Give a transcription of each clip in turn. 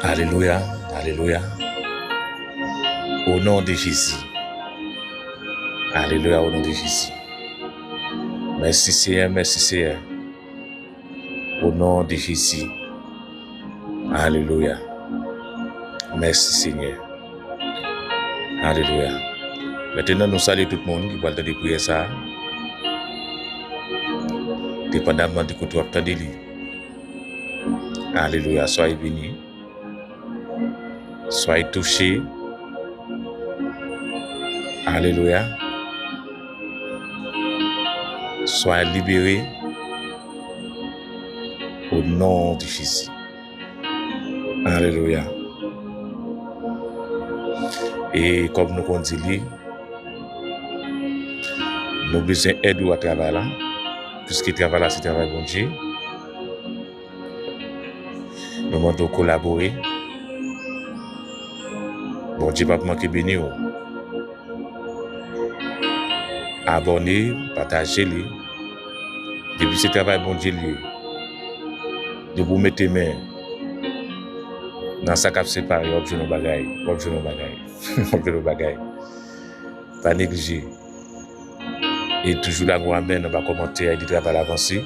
Alléluia, alléluia. Au nom de Jésus. Alléluia, au nom de Jésus. Merci Seigneur, merci Seigneur. Au nom de Jésus. Alléluia. Merci Seigneur. Alléluia. Maintenant, nous saluons tout le monde qui va entendre prier ça. Dépendamment de ce que tu entends. Alléluia. Soyez bénis. Soyez touchés. Alléluia. Soyez libérés. Au nom de Jésus. Alléluia. Et comme nous dit, nous avons besoin d'aide à travailler là. Puisque le travail là, c'est le travail bon Dieu. Nous demandons de collaborer. Bon Dieu va manquer béni. Abonnez, partagez-les. Depuis ce travail bon Dieu, de vous mettre les mains dans sa cap séparé, objet nos bagailles, objet nos bagailles. Pas négliger. Et toujours la gloire, amen, on va commenter et dire à l'avancée.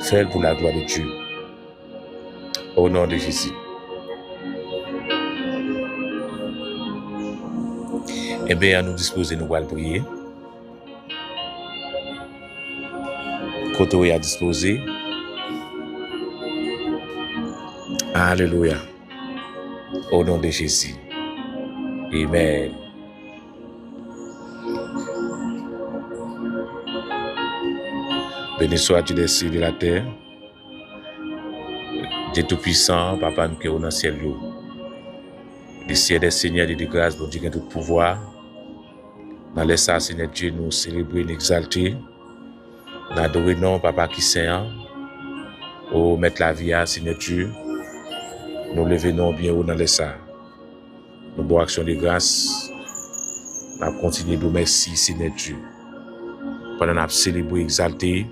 Faites pour la gloire de Dieu. Au nom de Jésus. Eh bien, à nous disposer, nous allons prier. Côté à disposer. Alléluia. Au nom de Jésus. Amen. Béni soit Dieu des cieux et de la terre. Dieu Tout-Puissant, Papa nous qui est dans le ciel. Le ciel des Seigneurs et de grâce, bon Dieu qui a tout pouvoir. Dans les ça, Seigneur Dieu, nous célébrer, nous exalter. Nous adorer non, Papa qui saint. Oh, mettre la vie à Seigneur Dieu. Nous lever non bien haut dans les ça. Nous boire action de grâce. Nous continuer de merci, Seigneur Dieu. Pendant nous célébrer, exalter.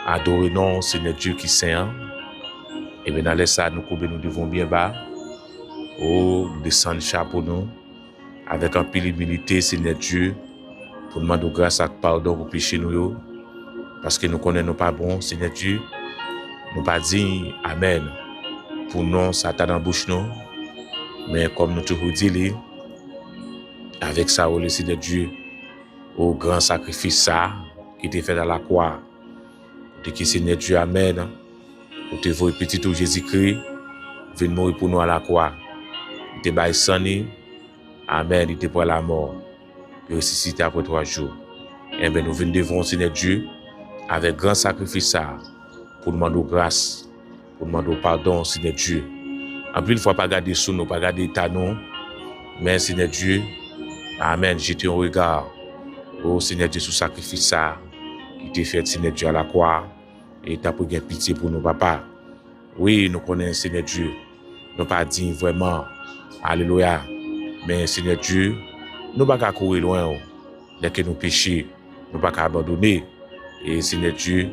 Adorer non, Seigneur Dieu qui saint. Et bien dans les ça, nous devons bien bas. Oh, nous descendons chapeau nous. Avec un peu d'humilité, Seigneur Dieu. Pour demander grâce et pardon pour pécher nous. Parce que nous connaissons pas bon, Seigneur Dieu. Nous pas dit Amen. Pour nous, ça t'a dans la bouche nous. Mais comme nous toujours dit, avec ça, le Seigneur Dieu, au grand sacrifice ça, qui était fait dans la croix. De qui Seigneur Dieu, Amen. Pour te voir petit tout Jésus-Christ, venir mourir pour nous à la croix. Il te baille sonné. Amen. Il te pour la mort. Il ressuscité après 3 jours. Et bien nous venons devant Seigneur Dieu avec grand sacrifice ça, pour demander grâce, pour demander pardon, Seigneur Dieu. En plus, il ne faut pas garder sous nous, pas garder ta nous. Mais Seigneur Dieu, Amen. Jeter un regard. Oh Seigneur Dieu, sous sacrifice ça, qui t'a fait Seigneur Dieu à la croix. Et t'as pris pitié pour nous, papa. Oui, nous connaissons Seigneur Dieu. Nous pas dit vraiment, Alléluia. Mais Seigneur Dieu, nous ne pouvons pas courir loin. Dès que nous péchons, nous ne pouvons pas abandonner. Et Seigneur Dieu,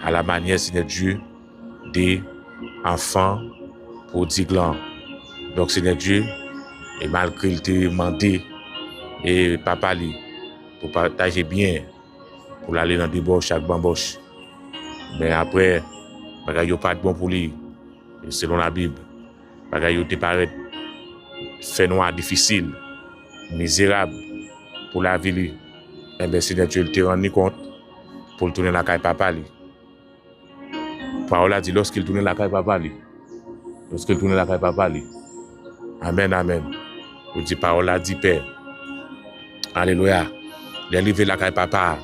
à la manière, Seigneur Dieu, des enfants prodigants. Donc, Seigneur Dieu, et malgré il t'a demandé, et papa, pour partager bien, pour aller dans des débauche, chaque bamboche. Mais après, il n'y a pas de bon pour lui, selon la Bible. Il te paraît fait noir, difficile, misérable pour la vie. Eh bien, Seigneur Dieu, il te rendu compte pour tourner la caille papa. Parole a dit lorsqu'il tournait la caille papa. Lorsqu'il tournait la caille papa. Amen, amen. Il dit, parole a dit, Père, Alléluia. Il est arrivé là, papa.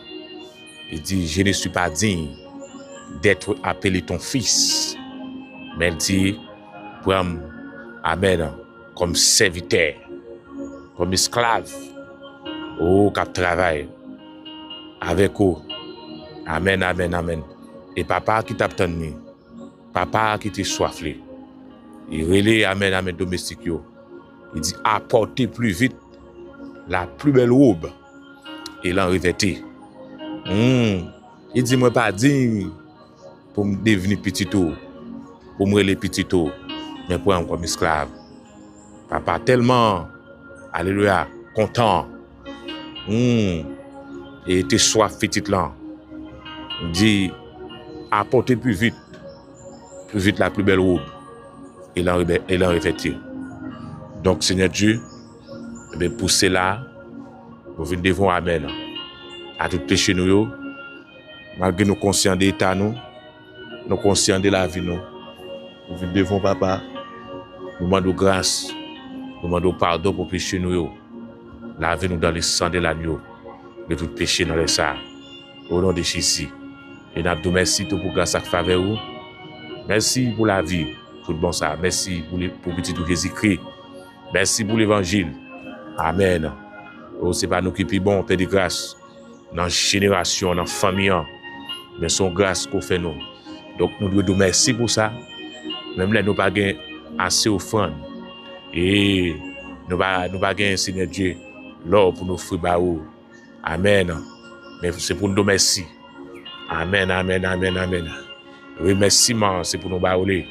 Il dit, je ne suis pas digne d'être appelé ton fils. Mais il dit, prends, amen, comme serviteur, comme esclave, qui travaille avec vous. Amen, amen, amen. Et papa qui t'a obtenu, papa qui t'a soiflé, il relève, amen, amen, domestique. Il dit, apportez plus vite la plus belle robe et l'en revêter. Il dit, moi pas digne pour me devenir petit tout, pour me relayer petit tout, mais pour comme esclave. Papa tellement, alléluia, content. Et était soif petit là. Il dit, apportez plus vite la plus belle robe et l'en revêtir. Donc, Seigneur Dieu, pour cela, nous venons devant Amen. À tout péché nous, malgré nos conscients d'état nous conscients de la vie nous venons devant Papa, nous demandons grâce, nous demandons pardon pour péché nous, lavez-nous dans le sang de l'agneau, de tout péché dans les ça. Au nom de Jésus. Et nous te merci pour grâce et faveur. Merci pour la vie, tout bon ça. Merci pour petit Jésus-Christ. Merci pour l'évangile. Amen. Oh, c'est pas nous qui sommes bons, Père de grâce, dans la génération, dans la famille, mais son grâce qu'on fait nous. Donc, nous devons merci pour ça. Même là, nous n'avons pas assez offrande. Et nous n'avons pas gagné, Seigneur Dieu, l'or pour nous offrir. Amen. Mais c'est pour nous merci. Amen, amen, amen, amen. Remerciement, c'est pour nous baouler.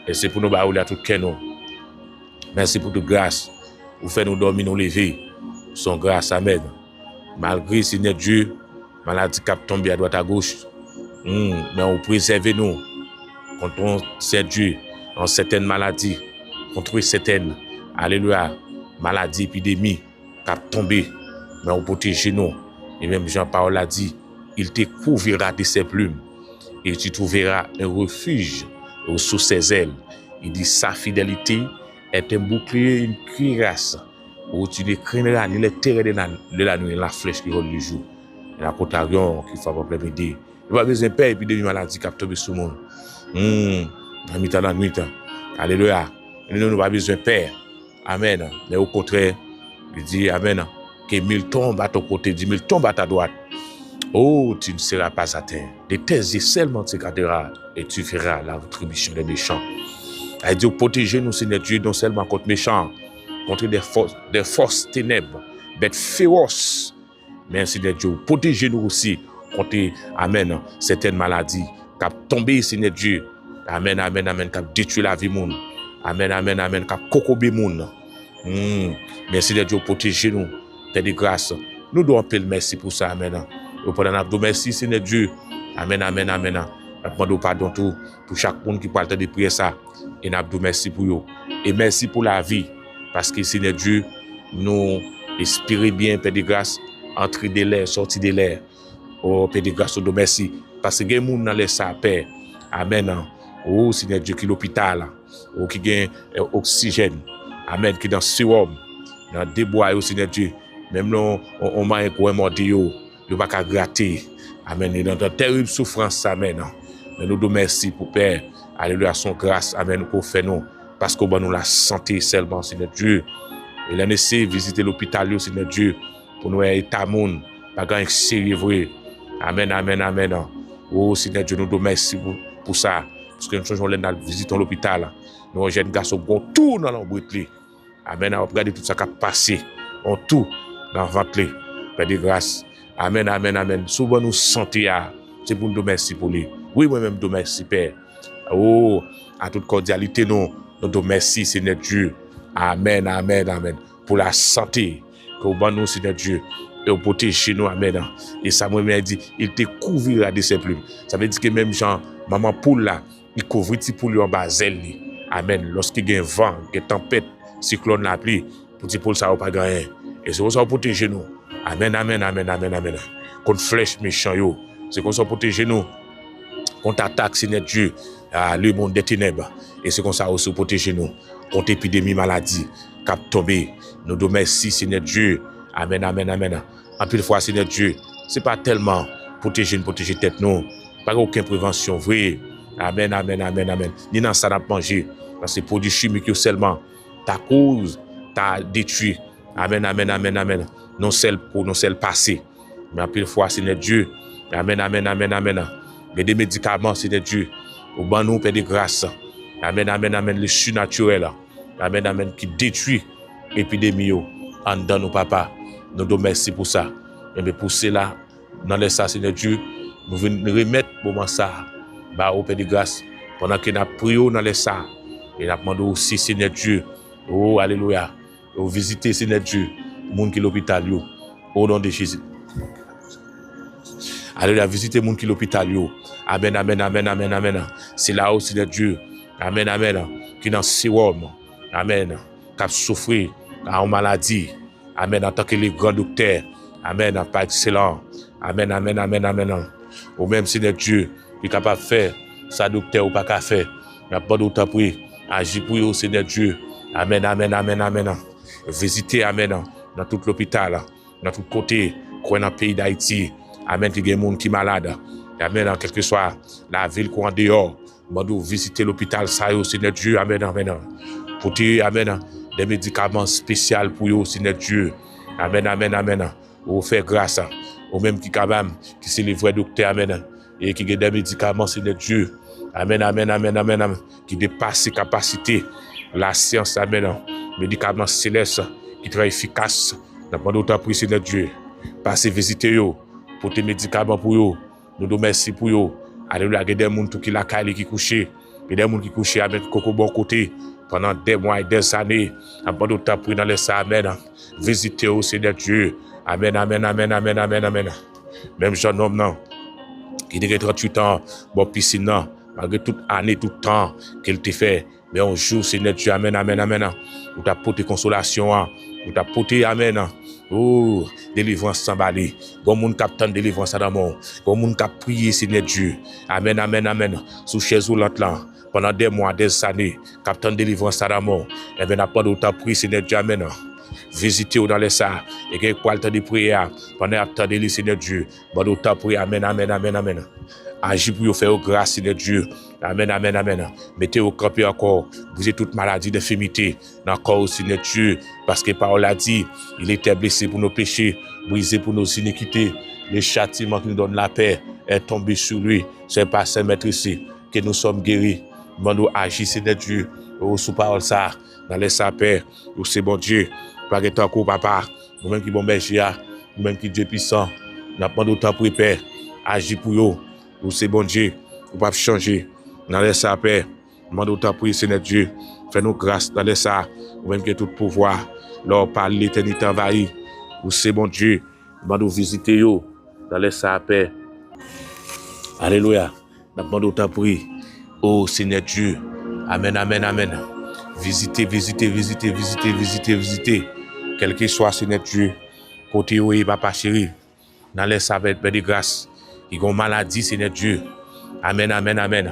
Et c'est pour nous baouler à tout cœur. Merci pour toute grâce. Vous faites nous dormir, nous lever. Son grâce, amen. Malgré, Seigneur Dieu, maladie qui tombe à droite à gauche. Mais on préserve nous contre Seigneur Dieu en certaines maladies, contre certaines, alléluia, maladies, épidémies qui tombent. Mais on protège nous. Et même Jean-Paul a dit, il te couvrira de ses plumes et tu trouveras un refuge sous ses ailes. Il dit, sa fidélité est un bouclier, une cuirasse où tu ne craindras ni les terreurs de la nuit, ni la flèche qui vole le jour. Et la contrarion qui fait pas plein d'idées. Il va besoin de paix et puis de maladie qui tombe sur le monde. Dans la nuit, alléluia. Nous n'avons pas besoin de paix. Amen. Mais au contraire, il dit, amen, que 1000 tombent à ton côté, 10 000 tombent à ta droite. Oh, tu ne seras pas atteint. De tes yeux seulement tu garderas et tu verras la rétribution des méchants. Il dit, protégez-nous, Seigneur Dieu, non seulement contre méchants, contre des forces ténèbres, bêtes féroces. Mais Seigneur Dieu, protégez-nous aussi contre, amen, certaines maladies qui ont tombé, Seigneur Dieu. Amen, amen, amen, qui ont détruit la vie monde. Amen, amen, amen, qui ont cocobé monde. Mais Seigneur Dieu, protégez-nous. Père de grâce. Nous devons appeler merci pour ça, amen. Nous devons merci, Seigneur Dieu. Amen, amen, amen. Nous demandons pardon pour chaque monde qui parle de prier ça. Et nous devons merci pour eux. Et merci pour la vie. Parce que, Seigneur Dieu, nous espérons bien, Père de grâce, entrer de l'air, sortir de l'air. Oh, Père de grâce, nous devons merci. Parce que il y a des gens dans les ça, Père. Amen. Oh, Seigneur Dieu, qui est l'hôpital. Oh, qui a oxygène. Amen. Qui est dans le sérum. Dans des bois, Seigneur Dieu. Même là, on m'a un mordi, il n'y a pas qu'à gratter. Amen. Et dans de terribles souffrances, amen. Mais nous devons merci pour Père. Alléluia, son grâce, amen, pour faire nous. Parce qu'on va nous la santé seulement, Seigneur Dieu. Et là, nous essayons de visiter l'hôpital, Seigneur Dieu, pour nous aider à monde, pas grand sérieux vrai. Amen, amen, amen. Oh, Seigneur Dieu, nous devons merci pour ça. Parce que nous changeons de visiter l'hôpital. Nous, jeunes garçons, bon, tout dans l'embrouille. Amen, on regarde tout ça qui a passé. On tout dans le ventre. Père de grâce. Amen, amen, amen. Souvent nous santé, c'est pour nous merci pour lui. Oui, moi-même, nous merci, Père. Oh, à toute cordialité, nous nous merci, Seigneur Dieu. Amen, amen, amen. Pour la santé que vous nous, Seigneur Dieu. Et vous protégez nous, amen. Et ça m'a dit, il te couvrira de ses plumes. Ça veut dire que même Jean, maman poule là, il couvre petit poule en bas zèle. Amen. Lorsqu'il y a un vent, il y a une tempête, cyclone la pluie, petit poule ça va pas gagner. Et c'est pour ça que vous protégez nous. Amen, amen, amen, amen, amen. Contre flèche méchant, yo. C'est comme ça que vous protégez nous. Contre attaque, Seigneur Dieu, le monde des ténèbres. Et c'est comme ça aussi vous protégez nous. Contre épidémie, maladie, cap tombé. Nous devons merci, Seigneur Dieu. Amen, amen, amen. En pile fois, Seigneur Dieu, c'est pas tellement protéger tête nous, pas aucune prévention, vrai. Amen, amen, amen, amen. Ni dans ça n'a pas mangé, dans ces produits chimiques que seulement ta cause, t'a détruit. Amen, amen, amen, amen. Non celle pour, non celle passé. Mais en pile fois, Seigneur Dieu, amen, amen, amen, amen. Mais des médicaments, Seigneur Dieu, au ban nous, Père de grâce. Amen, amen, amen, le surnaturel. Amen, amen, qui détruit l'épidémie en dedans nous, papa. Nous te merci pour ça. Et bien pour cela, dans les ça, Seigneur Dieu, nous venons remettre pour moi ça, bah, au Père de grâce, pendant que nous prions dans les ça. Et nous demandons aussi, Seigneur Dieu, oh, alléluia, oh, visiter, Seigneur Dieu, le monde qui est l'hôpital, au nom de Jésus. Alléluia, visiter le monde qui est l'hôpital, amen, amen, amen, amen, amen. C'est là aussi, Seigneur Dieu, amen, amen, qui est dans le sérum, amen, qui a souffert en maladie, amen, en tant que les grands docteurs, amen, pas excellent, amen, amen, amen, amen. Ou même, Seigneur Dieu, qui est capable de faire, ça docteur ou pas qu'à faire, il n'y a pas d'autre prix, agis pour eux, Seigneur Dieu, amen, amen, amen, amen. Visiter, amen, dans tout l'hôpital, dans tout côté, dans le pays d'Haïti, amen, qui y a des gens qui sont malades, amen, quelle que soit la ville qu'on est dehors, nous visiter l'hôpital, ça, Seigneur Dieu, amen, amen. Pour dire, amen, des médicaments spéciaux pour eux, Seigneur Dieu, amen, amen, amen. Ou faire grâce, ou même qui quand même, qui c'est les vrais docteurs, amen, et qui a des médicaments, Seigneur Dieu, amen, amen, amen, amen, amen, qui dépassent ses capacités, la science, amen, médicaments célestes, qui sont efficaces, nous demandons ta prière, Seigneur Dieu, passez visiter eux, pour tes médicaments pour eux, nous nous remercions pour eux, alléluia, il y a des gens qui la caille qui couchent, il y a des gens qui couchent avec coco bon côté, pendant des mois et des années, nous demandons ta prière dans les ça, amen, visitez eux, Seigneur Dieu, amen, amen, amen, amen, amen, amen. Même jeune homme, non, qui a 38 ans, bon piscine, non, malgré toute année, tout temps qu'il t'a fait, mais un jour, Seigneur Dieu, amen, amen, amen, vous t'apportez consolation, vous t'apportez, amen, oh, délivrance sans balai, bon monde captant délivrance à l'amour, bon monde qui a prié, Seigneur Dieu, amen, amen, amen, sous chaise roulante là, pendant des mois, des années, captant délivrance à l'amour, et bien, n'a pas d'autre prière, Seigneur Dieu, amen. Visitez-vous dans les ça, et qu'il y ait le temps de prière, pendant le temps de Seigneur Dieu, bon d'autre prière, amen, amen, amen, amen. Agis pour vous faire grâce, Seigneur Dieu. Amen, amen, amen. Mettez-vous camper encore. Vous avez toute maladie d'infirmité dans le corps, Seigneur Dieu. Parce que parole a dit, il était blessé pour nos péchés, brisé pour nos iniquités. Le châtiment qui nous donne la paix est tombé sur lui. C'est par Saint Maître ici que nous sommes guéris. Nous agis, Seigneur Dieu. Oh, sous parole ça, dans les sapins. Oh, c'est bon Dieu. Par exemple, encore, papa. Nous-mêmes qui bon berger, nous-mêmes qui Dieu puissant. Nous avons d'autant pour Père. Agis pour eux. Ou c'est bon Dieu, ou pas changer. Dans les ça, Père, demande autant pour Seigneur Dieu. Fais-nous grâce dans les ça, ou même que tout pouvoir, leur par l'éternité envahie. Ou c'est bon Dieu, demande visiter yo dans les ça, Père. Alléluia. Demande autant pour oh Seigneur Dieu. Amen, amen, amen. Visitez, visitez, visitez, visitez, visitez, visitez. Quel que soit, Seigneur Dieu, côté où il papa chéri, dans les ça, Père de grâce. Ils ont maladie, Seigneur Dieu. Amen, amen, amen.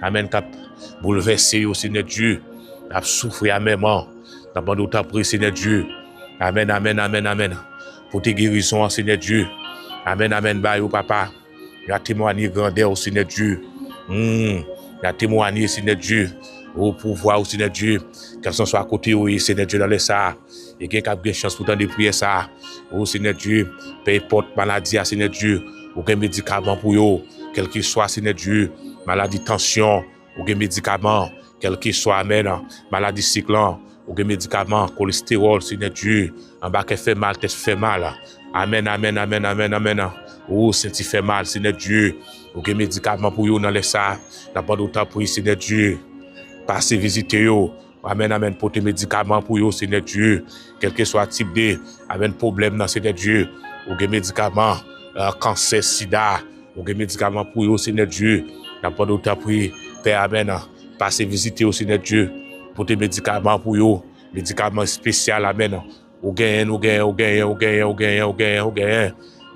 Amen, cap bouleversé, Seigneur Dieu. Cap souffrir amèrement. D'abord, d'autres après, Seigneur Dieu. Amen, amen, amen, amen. Pour tes guérisons, Seigneur Dieu. Amen, amen, bye, papa. Il a témoigné grandeur, Seigneur Dieu. Il a témoigné, Seigneur Dieu. Au pouvoir, Seigneur Dieu. Qu'elles soit à côté, oui, Seigneur Dieu, dans les ça. Et qu'il y ait chance pour t'en prier ça. Oh, Seigneur Dieu. Peu importe maladie, Seigneur Dieu. Aucun médicament pour eux, quel qu'il soit, Seigneur Dieu, maladie tension, aucun médicament, quel qu'il soit, amen, maladie cyclone, aucun médicament, cholestérol, Seigneur Dieu, en bas qui fait mal, tête fait mal, amen, amen, amen, amen, amen, oh, senti fait mal, Seigneur Dieu, aucun médicament pour eux dans les ça, n'a pas d'autre pour Seigneur Dieu, passez visiter eux, amen, amen, pour tes médicaments pour eux, Seigneur Dieu, quel que soit type de, amen, problème dans Seigneur Dieu, aucun médicament, cancer, sida, ou des médicaments pour eux, Seigneur Dieu. N'a pas d'autre prix, Père, amen. Passez visiter au Seigneur Dieu pour des médicaments pour eux, médicaments spéciaux, amen. Ou gagne. Dans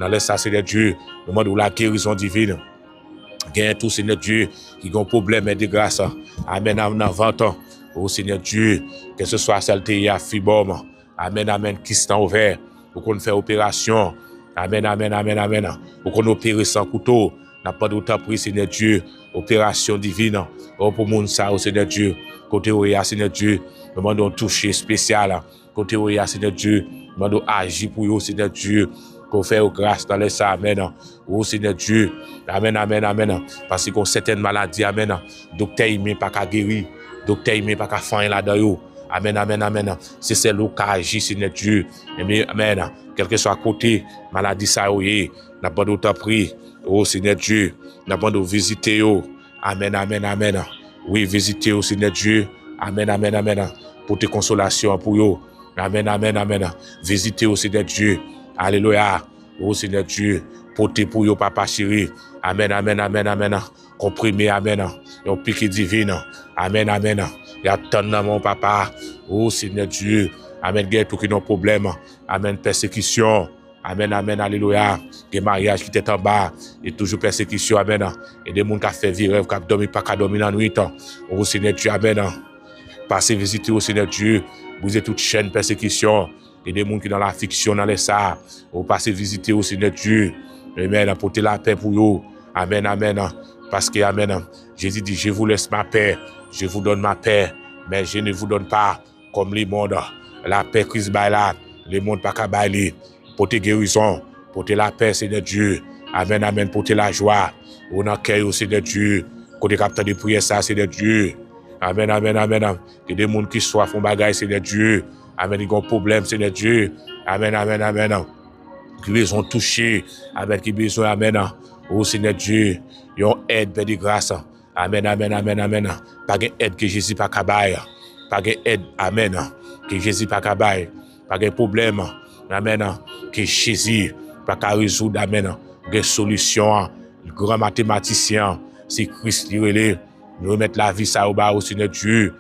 le ça, Seigneur Dieu, le monde où la guérison divine. Gagne tout, Seigneur Dieu, qui ont problème et de grâce. Amen, en avant, oh Seigneur Dieu, que ce soit saleté, fibrome. Amen, amen, qui s'est ouvert. pour qu'on fait opération. Amen, amen, amen, amen. Pour qu'on opère sans couteau. N'a pas d'autre pris, Seigneur Dieu. Opération divine. Oh, pour mon ça, Seigneur Dieu. Côté où il y a, Seigneur Dieu. Nous demandons toucher spécial. Côté où il y a, Seigneur Dieu. Nous demandons agir pour vous, Seigneur Dieu. Qu'on fait grâce dans les ça, amen. Oh, Seigneur Dieu. Amen, amen, amen. Parce qu'on certaines maladies, amen. Docteur, il ne pas qu'à guérir. Docteur, il ne pas qu'à faire là-dedans. Amen, amen, amen. C'est celle qui agit, Seigneur Dieu. Amen. Quel que soit à côté, maladie, ça, oui. N'a pas d'autre prix. Oh, Seigneur Dieu. N'a pas de visiter. Amen, amen, amen. Oui, visiter, oh, Seigneur Dieu. Amen, amen, amen. Pour tes consolations pour eux. Amen, amen, amen. Visiter, oh, Seigneur Dieu. Alléluia. Oh, Seigneur Dieu. Porter pour eux, papa chéri. Amen, amen, amen, amen. Comprimé, amen. Et pique divine. Amen, amen. Et attends, mon papa. Oh, Seigneur Dieu. Amen, guerre, tout qui n'a problème. Amen, persécution. Amen, amen, alléluia. Que mariage qui était en bas. Et toujours persécution, amen. Et des gens qui ont fait vivre, qui ont dormi, pas qui ont dormi dans la nuit. Oh, Seigneur Dieu, amen. Passez visiter au Seigneur Dieu. Vous êtes toute chaîne persécution. Et des gens qui sont dans la fiction, dans les ça. Vous passez visiter au Seigneur Dieu. Amen, apportez la paix pour vous. Amen, amen. Parce que, amen, Jésus dit, je vous laisse ma paix. Je vous donne ma paix. Mais je ne vous donne pas comme les mondes. La paix Christ baila. Les mondes pas qu'à bailer. Portez guérison. Portez la paix, Seigneur Dieu. Amen, amen. Portez la joie. On accueille au Seigneur Dieu. Côté capteur de prière, ça, Seigneur Dieu. Amen, amen, amen. Que des gens qui soient font bagaille, Seigneur Dieu. Amen, ils ont un problème, Seigneur Dieu. Amen, amen, amen. Qui besoin toucher. Amen, qui besoin, amen. Oh, Seigneur Dieu. Ils ont aide, Père de grâce. Amen, amen, amen, amen. Pas de aide que Jésus pas cabaye. Pas de aide, amen. Que Jésus pas cabaye. Pas de problème. Amen. Que Jésus pas qu'à résoudre, amen. Des solutions. Le grand mathématicien, c'est Christ qui relève. Nous remettre la vie ça au bas au Seigneur Dieu.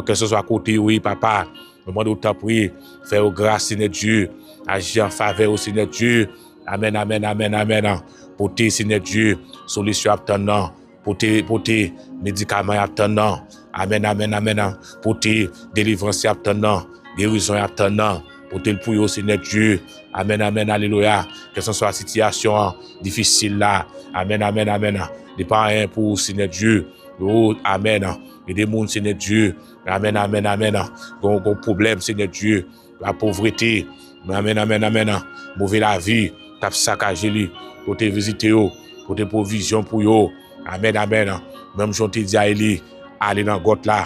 Que ce soit à côté, oui, papa. Nous demandons autant prier. Faire grâce, Seigneur Dieu. Agir en faveur au Seigneur Dieu. Amen, amen, amen, amen. Porter, Seigneur Dieu, solution attendant. Porter médicaments attendant. Amen, amen, amen. Porter délivrance attendant. Guérison attendant. Porter le pouillot, Seigneur Dieu. Amen, amen, alléluia. Que ce soit la situation difficile là. Amen, amen, amen. N'est pas rien pour Seigneur Dieu. Oh, amen. Et des mondes, Seigneur Dieu. Amen, amen, amen. Gon problème, Seigneur Dieu. La pauvreté. Amen, amen, amen. Mauvais la vie. Tap saccagé lui. Pour te visiter, pour te provision pour yo. Amen, amen. Même j'en te dit à Eli, allez dans got là.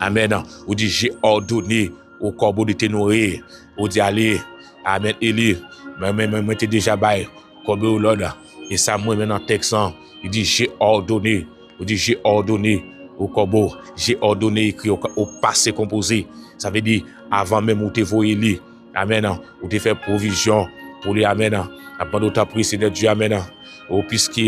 Amen. Ou dit j'ai ordonné au corbeau de te nourrir. Ou dit allez. Amen, Eli. Même t'es déjà bail. Corbeau l'ordre. Et ça, moi, maintenant, texan. Il dit j'ai ordonné. Ou dit j'ai ordonné au corbeau. J'ai ordonné écrit au passé composé. Ça veut dire avant même où te voyez lui. Amen. Ou te fait provision pour lui. Amen. Après d'autres prises, c'est de Dieu. Amen. Ou puisque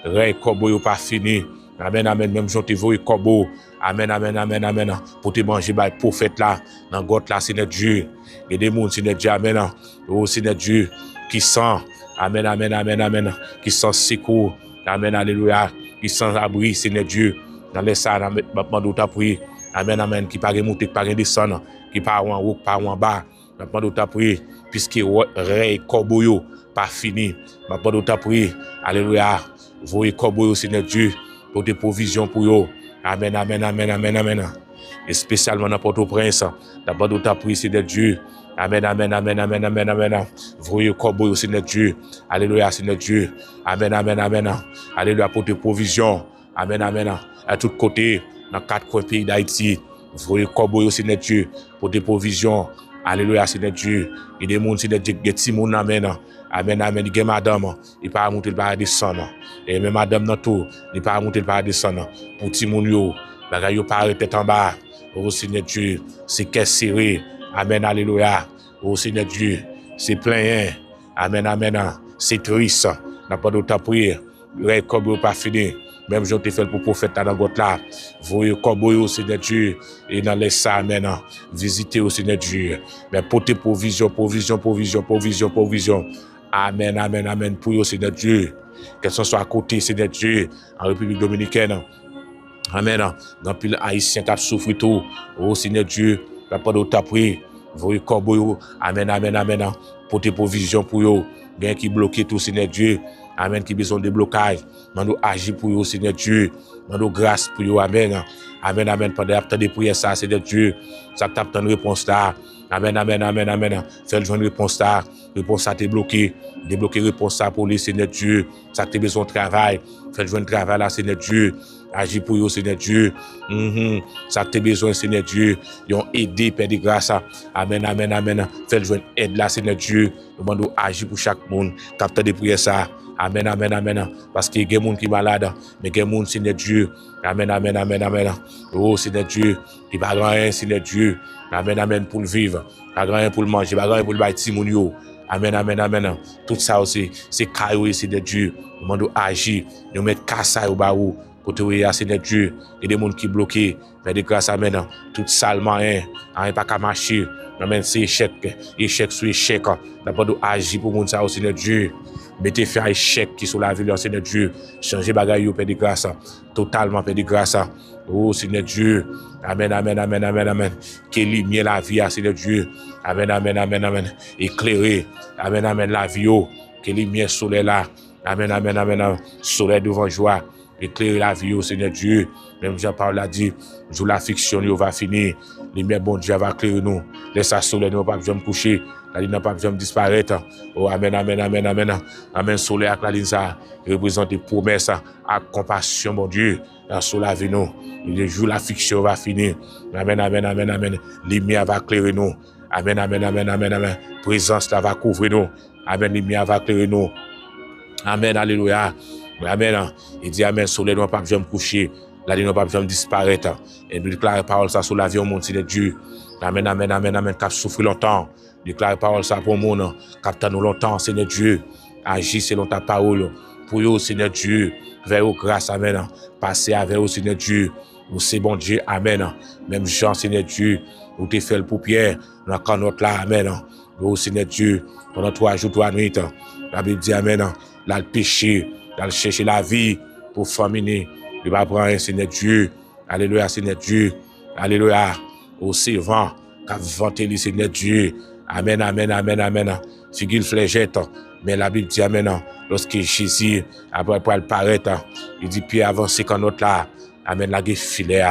rey corbeau n'est pas fini. Amen, amen. Même si on te voit corbeau. Amen, amen, amen, amen. Pour te manger par le prophète là. Dans God là, c'est notre Dieu. Et des mondes, c'est notre Dieu. Amen. Oh, c'est notre Dieu qui sent. Amen, amen, amen, amen. Qui sent secours. Amen, alléluia. Qui sent abri, c'est notre Dieu. Dans les salles, maintenant d'autres prières. Amen, amen. Qui paraît monter, qui paraît descendre. Qui paraît en haut, qui paraît en bas. Maintenant d'autres prières. Puisque rey corbeau pas fini. Maintenant d'autres prières. Alléluia. Voyez corbeau, c'est notre Dieu. Pour des provisions pour eux. Amen, amen, amen, amen, amen. Et spécialement dans Port-au-Prince. D'abord, d'autres prières, c'est notre Dieu. Amen, amen, amen, amen, amen, amen. Voyez corbeau, c'est notre Dieu. Alléluia, c'est notre Dieu. Amen, amen, amen. Alléluia, pour tes provisions. Amen, amen. À tous côtés, dans 4 coins pays d'Haïti. Voyez corbeau, c'est notre Dieu. Pour tes provisions. Alléluia, c'est notre Dieu. Et des mondes, c'est notre Dieu. Des petits mondes, amen. Amen, amen. Il y a madame, il pas monter le paradis descendre. Et même madame dans tout, il pas monter le paradis descendre. Pour petit moun yo, bagay yo pas tête en bas. Oh Seigneur Dieu, c'est caisse serré. Amen, alléluia. Oh Seigneur Dieu, c'est plein. Amen, amen. C'est triste. N'a pas d'autre prière. Le corbeau pas fini. Même je te fais pour prophète dans votre là. Voyez corbeau au Seigneur Dieu. Et dans les salles, amen. Visitez au Seigneur Dieu. Mais portez provision. Amen, amen, amen. Pour vous, Seigneur Dieu. Que ce soit à côté, Seigneur Dieu, en République Dominicaine. Amen. Dans le haïtien qui a souffert tout. Oh, Seigneur Dieu, pas d'autre prière. Voyez corbeau, amen, amen, amen, pour tes provisions pour eux, bien qui bloquent tout, Seigneur Dieu, amen, qui besoin de blocage, nous agir pour eux, Seigneur Dieu, nous grâce pour eux, amen, amen, amen, pendant l'attente de prière, ça, Seigneur Dieu, ça t'attend une réponse là, amen, amen, amen, amen, fais le une réponse là, réponse ça t'est bloqué, débloquer réponse ça pour les Seigneur Dieu, ça t'es besoin de travail, fais le travail là, Seigneur Dieu, agis pour eux, Seigneur Dieu. Ça t'es besoin, Seigneur Dieu. Ils ont aidé, Père de grâce. Amen, amen, amen. Fais le aide là, Seigneur Dieu. Nous demandons agir pour chaque monde. Capteur de prière ça. Amen, amen, amen. Parce qu'il y a des gens qui sont malades, mais il y a des gens, Seigneur Dieu. Amen, amen, amen, amen. Oh, Seigneur Dieu. Il n'y a pas rien, Seigneur Dieu. Amen, amen, pour le vivre. Il n'y a pas rien pour le manger. Il n'y a pas rien pour le bâtiment. Amen, amen, amen. Tout ça aussi, c'est caillou, Seigneur Dieu. Nous demandons agir. Nous mettons casse au bas. Pour te voir, Seigneur Dieu, il y a des gens qui sont bloqués, mais de grâce à maintenant, tout salement, rien pas qu'à marcher, mais c'est échec sur échec, d'abord d'agir pour mon ça, Seigneur Dieu, mettez fin à échec qui sont la vie, Seigneur Dieu, changer bagaille, Père de grâce, totalement, Père de grâce, oh Seigneur Dieu, amen, amen, amen, amen, amen, qu'il lumière la vie, Seigneur Dieu, amen, amen, amen, amen, éclairer, amen, amen, la vie, qu'il lumière soleil là, amen, amen, amen, amen, soleil devant joie, éclairer la vie, Seigneur Dieu. Même Jean-Paul a dit, jour la fiction va finir. Lumière, bon Dieu, va éclairer nous. Laisse ça soleil, nous pas besoin de coucher. La ligne n'a pas besoin de disparaître. Oh, amen, amen, amen, amen. Amen, soleil avec la ligne, ça représente des promesses, à compassion, mon Dieu. Dans soleil, la vie, nous. Le jour la fiction va finir. Amen, amen, amen, amen. Lumière va éclairer nous. Amen, amen, amen, amen, amen. Présence, là, va couvrir nous. Amen, lumière va éclairer nous. Amen, alléluia. Amen. Il dit Amen, soleil ne va pas besoin de coucher, la nuit ne va pas besoin de disparaître. Et nous déclarons parole ça sur la vie au monde de Dieu. Amen, amen, amen, amen. Qui a souffert longtemps. Déclare parole ça pour le monde. Qui attend nous longtemps, Seigneur Dieu. Agis selon ta parole. Pour eux, Seigneur Dieu. Vers eux, grâce, amen. Passez avec eux, Seigneur Dieu. Nous c'est bon Dieu, amen. Même Jean, Seigneur Dieu. Nous t'es fait le paupière. Nous avons notre là, amen. Oh, Seigneur Dieu. Pendant 3 jours, 3 nuits. La Bible dit, amen. Là, le péché. D'aller chercher la vie pour faminer. Il va prendre un Seigneur Dieu. Alléluia, Seigneur Dieu. Alléluia. Au servant, qu'a vanté le Seigneur Dieu. Amen, amen, amen, amen. Figure flégette. Mais la Bible dit amen. Lorsque Jésus, après paraître, il dit, puis avancer quand notre là. Amen, la guerre filet.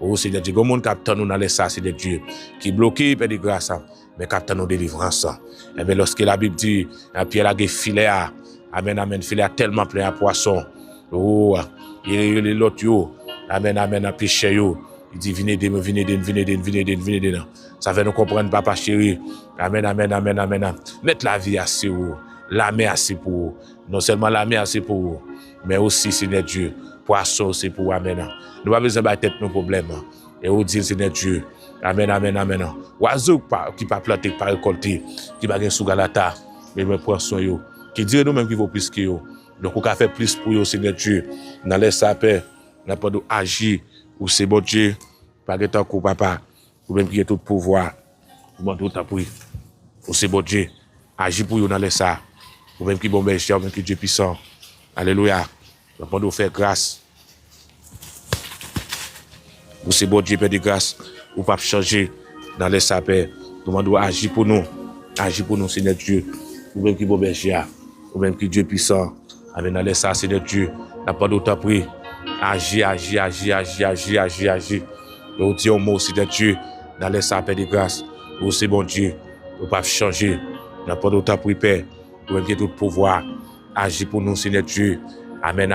Oh Seigneur Dieu, comment capteur nous dans les ça, Seigneur Dieu. Qui bloqué, Père de grâce. Mais capteur nous délivrance. Et bien, lorsque la Bible dit, puis la guerre filet. Amen, amen. Filet tellement plein à poisson. Oh, il y a l'autre yo. Amen, amen, à péché yo. Il dit, venez. Ça fait nous comprendre, papa chéri. Amen, amen, amen, amen. Mettre la vie assez haut. La main assez pour vous. Non seulement la main assez pour vous, mais aussi, Seigneur Dieu, poisson c'est pour vous. Amen. Nous n'avons pas besoin de tête nos problèmes. Et vous dites, Seigneur Dieu. Amen, amen, amen. Oiseau qui pas planter, pas récolter, qui va gagner sous galata, mais poisson yo. Qui dit nous-mêmes qu'il vaut plus que eux. Donc, on a fait plus pour eux, Seigneur Dieu. Dans les sapins, on n'a pas d'agir, ou c'est bon Dieu, pas de temps qu'on papa, ou même qui a tout pouvoir, ou même tout temps pour eux. Ou c'est bon Dieu, agir pour eux dans les sapins, ou même qui bon berger, ou même qui Dieu puissant. Alléluia. On peut nous faire grâce. Ou c'est bon Dieu, Père de grâce, ou pas changer dans les sapins. Nous demandons agir pour nous, Seigneur Dieu, ou même qui bon berger. Ou même que Dieu puissant, amen, allez ça, Seigneur Dieu, n'a pas d'autre prix, agir. Nous disons mot, Seigneur Dieu, dans ça, Père de grâce, ou c'est bon Dieu, ou pas changer, n'a pas d'autre prix, Père, ou même que tout pouvoir, agir pour nous, Seigneur Dieu, amen,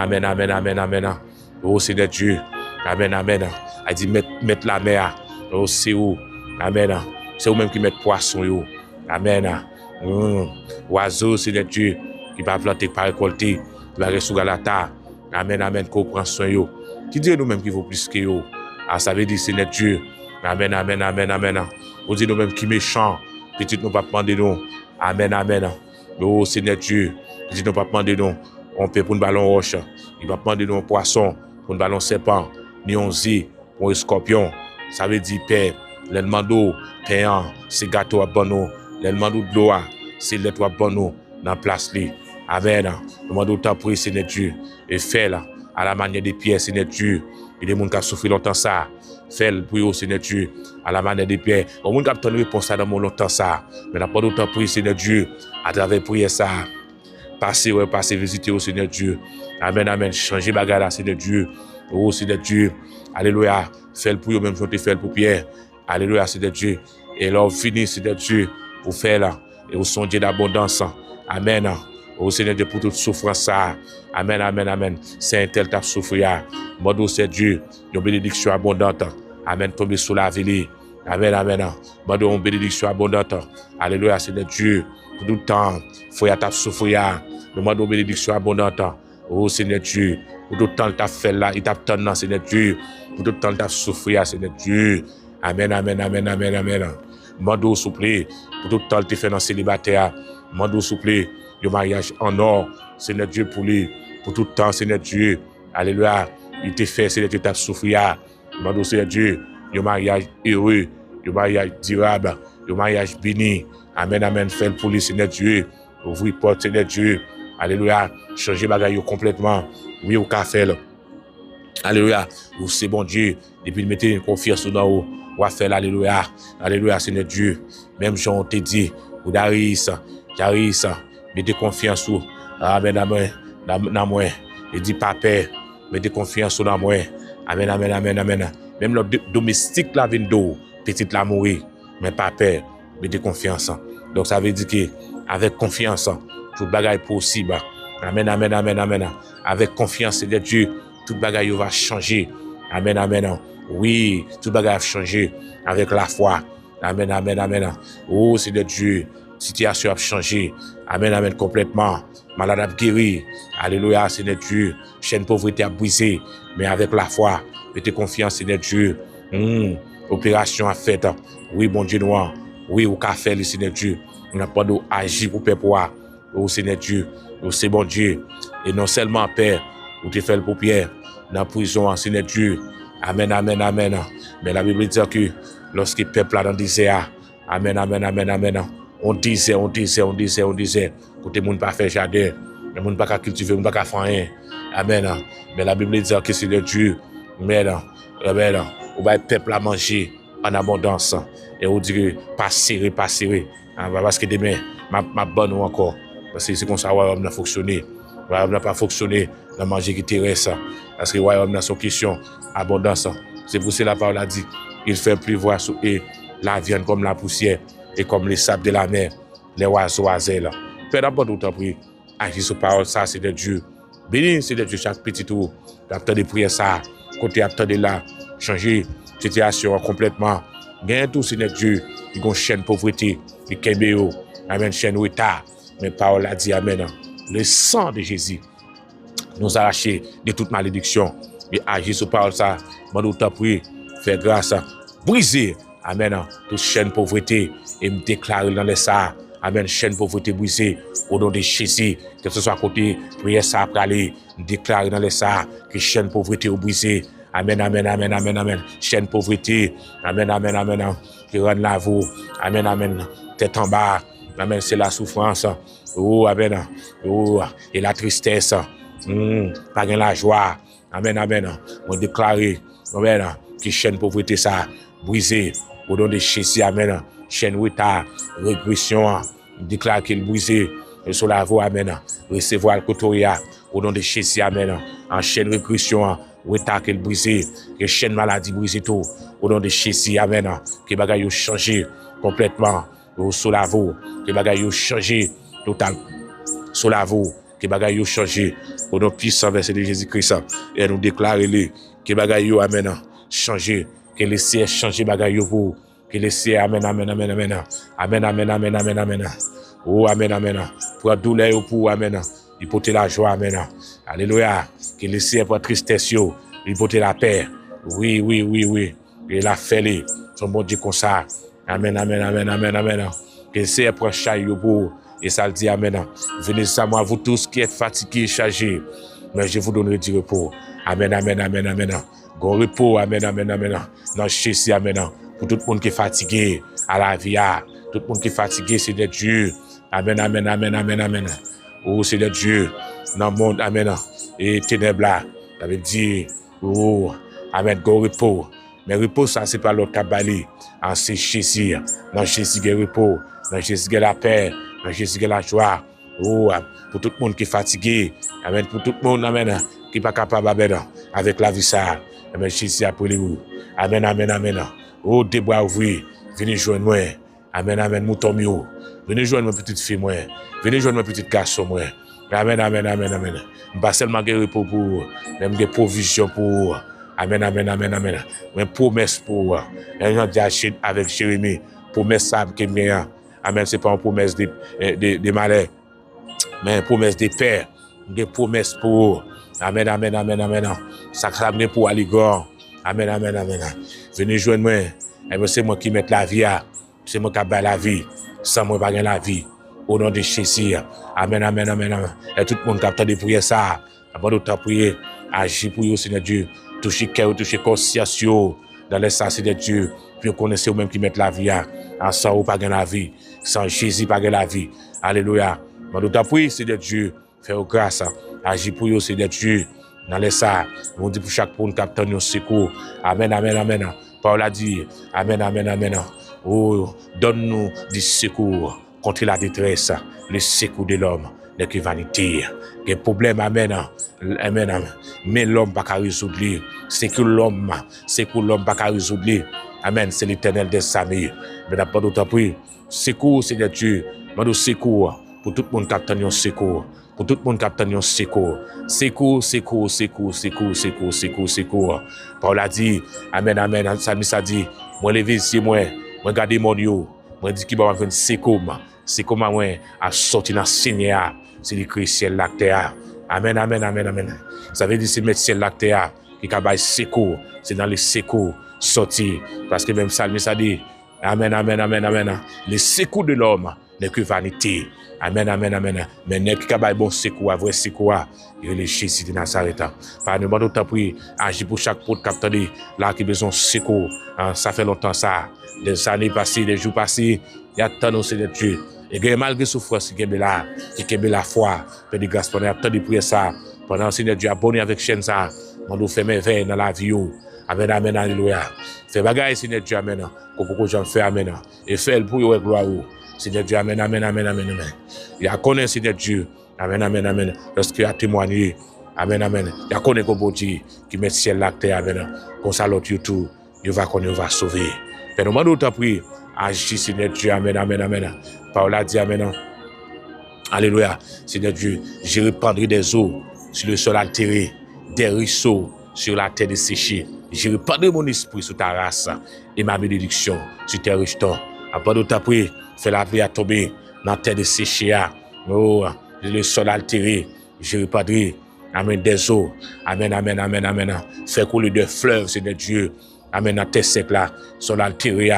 oh Seigneur Dieu, amen, a dit mettre la mer, oh c'est où, amen, c'est vous même qui mettez poisson, yo, amen, oiseau, Seigneur Dieu, qui va planter, pas récolter, qui va rester sous galata. Amen, qu'on prend soin yo. Qui dit nous-mêmes qui vaut plus que yo. Ah, ça veut dire, Seigneur Dieu. Amen. On dit nous-mêmes qui méchants. Petit nous pas demander nous. Amen. Oh, Seigneur Dieu. Petit nous pas demander nous. On peut pour un ballon roche. Il va demander nous un poisson, pour un ballon serpent, ni on zi, pour un scorpion. Ça veut dire, Père, l'élément d'eau, payant, c'est gâteau à bon nous. L'élément d'eau de l'eau, c'est l'être à bon nous. Dans place li. Amen. Nous demandons temps pour Seigneur Dieu. Et fait là, à la manière des pierres, Seigneur Dieu. Il y a des gens qui ont souffert longtemps ça. Fais-le pour eux, Seigneur Dieu, à la manière des pierres. Au moins, capte une réponse à dans mon longtemps ça. Mais n'a pas d'autant prier, Seigneur Dieu, à travers prière ça. Passez, visiter au Seigneur Dieu. Amen, amen. Changer bagarre là, Seigneur Dieu. Oh, Seigneur Dieu. Alléluia. Fais-le pour eux, même si on te fait pour Pierre. Alléluia, Seigneur Dieu. Et là, on finit, Seigneur Dieu, pour faire là. Et au son Dieu d'abondance. Amen. Oh, Seigneur Dieu, pour toute souffrance ça. Amen, amen, amen. C'est un tel tap souffrir. Mode, Seigneur Dieu, une bénédiction abondante. Amen, tomber sous la ville. Amen, amen. Mode, une bénédiction abondante. Alléluia, Seigneur Dieu. Pour tout le temps, faut y avoir souffrir. Demande une bénédiction abondante. Oh, Seigneur Dieu. Pour tout le temps, tu fait là, il t'a tenu, Seigneur Dieu. Pour tout le temps, tu as souffert, Seigneur Dieu. Amen, amen, amen, amen, amen. Mando souple, pour tout le temps, tu fais dans le célibataire. Mando souple, le mariage en or, Seigneur Dieu, pour lui. Pour tout le temps, Seigneur Dieu. Alléluia. Il te fait, Seigneur Dieu, tu as souffert. Mando, Seigneur Dieu, le mariage heureux, le mariage durable, le mariage béni. Amen, amen. Fais pour lui, Seigneur Dieu. Ouvrir porte, Seigneur Dieu. Alléluia. Changer bagaille complètement. Oui, au café. Alléluia. Ou c'est bon Dieu. Depuis de mettre une confiance dans vous. Ou à faire alléluia. Alléluia, Seigneur Dieu. Même Jean te dit. Ou Daris. Mettez confiance ou. Amen, amen. Dans moi. Et dit papa. Mettez confiance dans moi. Amen, amen, amen, amen. Même le domestique la vindo. Petite la mourir. Mais papa. Mettez confiance. Donc ça veut dire que avec confiance, tout bagaille possible. Amen, amen, amen, amen. Avec confiance, Seigneur Dieu, tout bagaille va changer. Amen, amen. Oui, tout bagaille va changer avec la foi. Amen, amen, amen. Oh, Seigneur Dieu, situation a changé. Amen, amen, complètement. Malade a guéri. Alléluia, Seigneur Dieu. Chaîne pauvreté a brisé. Mais avec la foi, mettez confiance, Seigneur Dieu. Opération a faite. Oui, bon Dieu noir. Oui, au café, Seigneur Dieu. On n'a pas d'agir pour peuple. Oh, Seigneur Dieu. Oh, c'est bon Dieu. Et non seulement, Père, ou te fait le paupière dans la prison, Seigneur Dieu. Amen, amen, amen. Mais la Bible dit que lorsque le peuple a dans le désert, amen, amen, amen, amen. On disait, que les gens pas faire jardin, les gens pas cultiver, les gens pas faire rien. Amen. Mais la Bible dit que c'est le Dieu. Amen. On va être peuple à manger en abondance. Et on dit pas serré. Parce que demain, ma bonne ou encore. Parce que c'est comme ça que royaume n'a fonctionné. Le royaume n'a pas fonctionné dans manger qui terrestre. Parce que le royaume n'a son question abondance. C'est pour cela la parole a dit il fait pleuvoir sur eux la viande comme la poussière et comme les sables de la mer, les oiseaux azèles. Père d'abord d'autant pris, agis sur parole, ça c'est de Dieu. Bénis c'est de Dieu chaque petit tour. D'attendre de prier ça, côté attendre là, changer situation complètement. Gagne tout c'est de Dieu. Il y a une chaîne pauvreté, il y a amen, chaîne retard. Mais parole a dit amen. Le sang de Jésus nous arracher de toute malédiction. Et agir sur parole ça, mon autant prier, faire grâce, briser, amen, toute chaîne pauvreté et me déclarer dans les ça, amen, chaîne pauvreté brisée au nom de Jésus, que ce soit à côté, prière ça après aller, déclarer dans les ça, que chaîne pauvreté ou brisée, amen, amen, amen, amen, amen, chaîne pauvreté, amen, amen, amen, qui rend la vous, amen, amen, tête en bas, amen, c'est la souffrance, oh, amen, oh, et la tristesse, pas gain la joie. Amen, amen. On déclare, amen, que chaîne pauvreté ça, brisé, au nom de Jésus, amen. Chaîne retard, régression, déclare qu'il brisé, et sur la voie, amen. Recevoir le cotoria, au nom de Jésus, amen. En chaîne régression, retard qu'il brisé, que chaîne maladie brisé tout, au nom de Jésus, amen. Que bagaille changé complètement, sur la voie, que bagaille changé total, sur la voie. Que bagaille yo changer au nom puissant verset de Jésus-Christ et nous déclarer que bagaille yo amen changer que laisser changer bagaille yo pour que laisser amen amen amen amen amen amen amen amen amen oh amen amen pour douleur yo pour amen il porter la joie amen alléluia que laisser pour tristesse yo il porter la paix oui et la fait son bon Dieu comme ça amen amen amen amen amen que c'est pour changer yo pour et ça le dit amen. Venez à moi, vous tous qui êtes fatigués et chargés, mais je vous donnerai du repos. Amen, amen, amen, amen. Bon repos, amen, amen, amen. Non, Jésus, amen. Pour tout le monde qui est fatigué à la vie, tout le monde qui est fatigué, c'est de Dieu. Amen, amen, amen, amen, amen. Oh, c'est de Dieu. Dans le monde, amen. Et ténèbres là, ça veut dire, oh, amen, bon repos. Mais repos, ça, c'est pas l'autre cabali. C'est Jésus. Dans Jésus, il y a repos. Dans Jésus, il y a la paix. Dans Jésus, il y a la joie. Oh, pour tout le monde qui est fatigué. Amen. Pour tout le monde, amen, qui n'est pas capable, amen, avec la vie, ça. Amen. Jésus, appelez-vous. Amen, amen, amen. Oh, des bras ouverts. Venez joindre moi. Amen, amen, mouton mieux. Venez joindre ma petite fille, moi. Venez joindre ma petite garçon, moi. Amen, amen, amen, amen. Pas seulement des repos pour, même des provisions pour. Amen, amen, amen, amen. Une promesse pour. Un gens dit avec Jérémie, promesse ça qui est meilleure. Amen, c'est pas une promesse de malheur, mais une promesse de paix. Des promesses pour. Amen, amen, amen, amen. Ça vient pour Aligor. Amen, amen, amen. Venez joindre moi. Et c'est moi qui mets la vie. C'est moi qui ai la vie. Sans moi, pas la vie. Au nom de Jésus. Amen, amen, amen, amen. Et tout le monde qui a entendu prier ça. Avant de prier, agir pour vous, Seigneur Dieu. Toucher cœur, toucher conscience dans l'espace de Dieu. Puis connaissez vous-même qui mettent la vie. Sans vous, pas la vie. Sans Jésus, pas la vie. Alléluia. Avant de prier, Seigneur Dieu. Fais grâce. Agir pour vous, Seigneur Dieu. Dans l'espace, on dit pour chaque personne qui a obtenu un secours. Amen, amen, amen. Paul a dit, amen, amen, amen. Oh, donne-nous du secours contre la détresse, le secours de l'homme, n'est que vanité. Les problèmes, amen, amen, amen. Mais l'homme n'a pas résoudre. C'est que l'homme n'a pas résoudre. Amen, c'est l'Éternel des armées. Mais d'abord, d'autres prix, secours, Seigneur Dieu, mais secours pour tout le monde qui a obtenu un secours. Pour tout le monde qui a obtenu un secours. Secours, secours, secours, secours, secours, secours, secours. Paul a dit, amen, amen, Samis a dit, moi levé ici, moi garder mon yo, moi dit qu'il va avoir un secours. C'est comment moi à sortir dans le Seigneur, c'est l'écrit ciel la terre. Amen, amen, amen, amen. Ça veut dire c'est mettre ciel la terre qui a bail secours, c'est dans les secours sortir parce que même Samis a dit, amen, amen, amen, amen. Les secours de l'homme n'est que vanité. Amen, amen, amen. Mais n'est que bail bon secours, vrai secours, il est Jésus de Nazareth. Par nous demandons temps pour agir pour chaque porte capteur là qui besoin de secours. Ça fait longtemps ça. Des années passées, des jours passés, il y a tant de Dieu. Et malgré souffrance qui est la foi, fait de grâce pendant tant de prières ça. Pendant Seigneur Dieu abonné avec chaîne ça, on doit faire mes veilles dans la vie. Amen, amen, alléluia. Fait bagaille Seigneur Dieu, amen. Beaucoup j'en fais, amen. Et fait pour vous gloire. Seigneur Dieu, amen, amen, amen, amen, amen. Il a connu Seigneur Dieu, amen, amen, amen. Lorsqu'il a témoigné, amen, amen. Il a connu que bon Dieu qui met ciel la terre, amen. Comme ça l'autre tout, il va connaître, il va sauver. Mais nous demandons ta prière, agis Seigneur Dieu, amen, amen, amen. Paul a dit, amen. Alléluia. Seigneur Dieu, je répandrai des eaux sur le sol altéré, des ruisseaux sur la terre desséchée. Je répandrai mon esprit sur ta race et ma bénédiction sur tes rejetons. Après de ta prière, fais la pluie à tomber dans la terre desséchée. Oh, le sol altéré, je répandrai, amen, des eaux. Amen, amen, amen, amen. Fais couler de fleuves, Seigneur Dieu. Amen, dans tes sec là, sol altéré,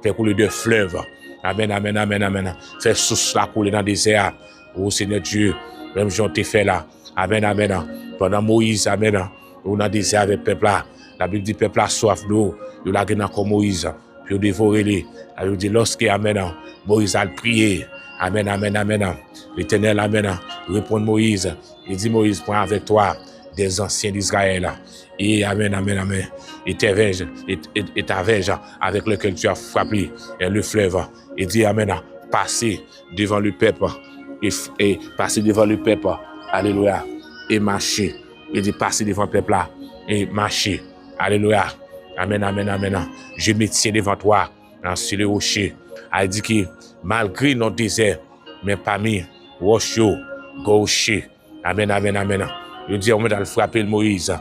fais couler de fleuves. Amen, amen, amen, amen. Fais source là couler dans le désert. Oh Seigneur Dieu, même j'en t'ai fait là. Amen, amen. Pendant Moïse, amen. On a désert avec le peuple là. La Bible dit peuple a soif d'eau. Il a gagné comme Moïse. Puis il dévoré les. La Bible dit lorsque amen, Moïse a prié. Amen, amen, amen. L'Éternel, amen. Répond Moïse. Il dit Moïse, prends avec toi des anciens d'Israël. Et amen, amen, amen. Et ta verge avec lequel tu as frappé le fleuve. Il dit amen. Passez devant le peuple. Et passer devant le peuple. Alléluia. Et marcher. Il dit passer devant le peuple là. Et marcher. Alléluia. Amen, amen, amen. Je me tiens devant toi sur le rocher. Il dit que malgré notre désert, mais parmi rocheux, rocher. Amen, amen, amen. Il dit on va frapper le Moïse.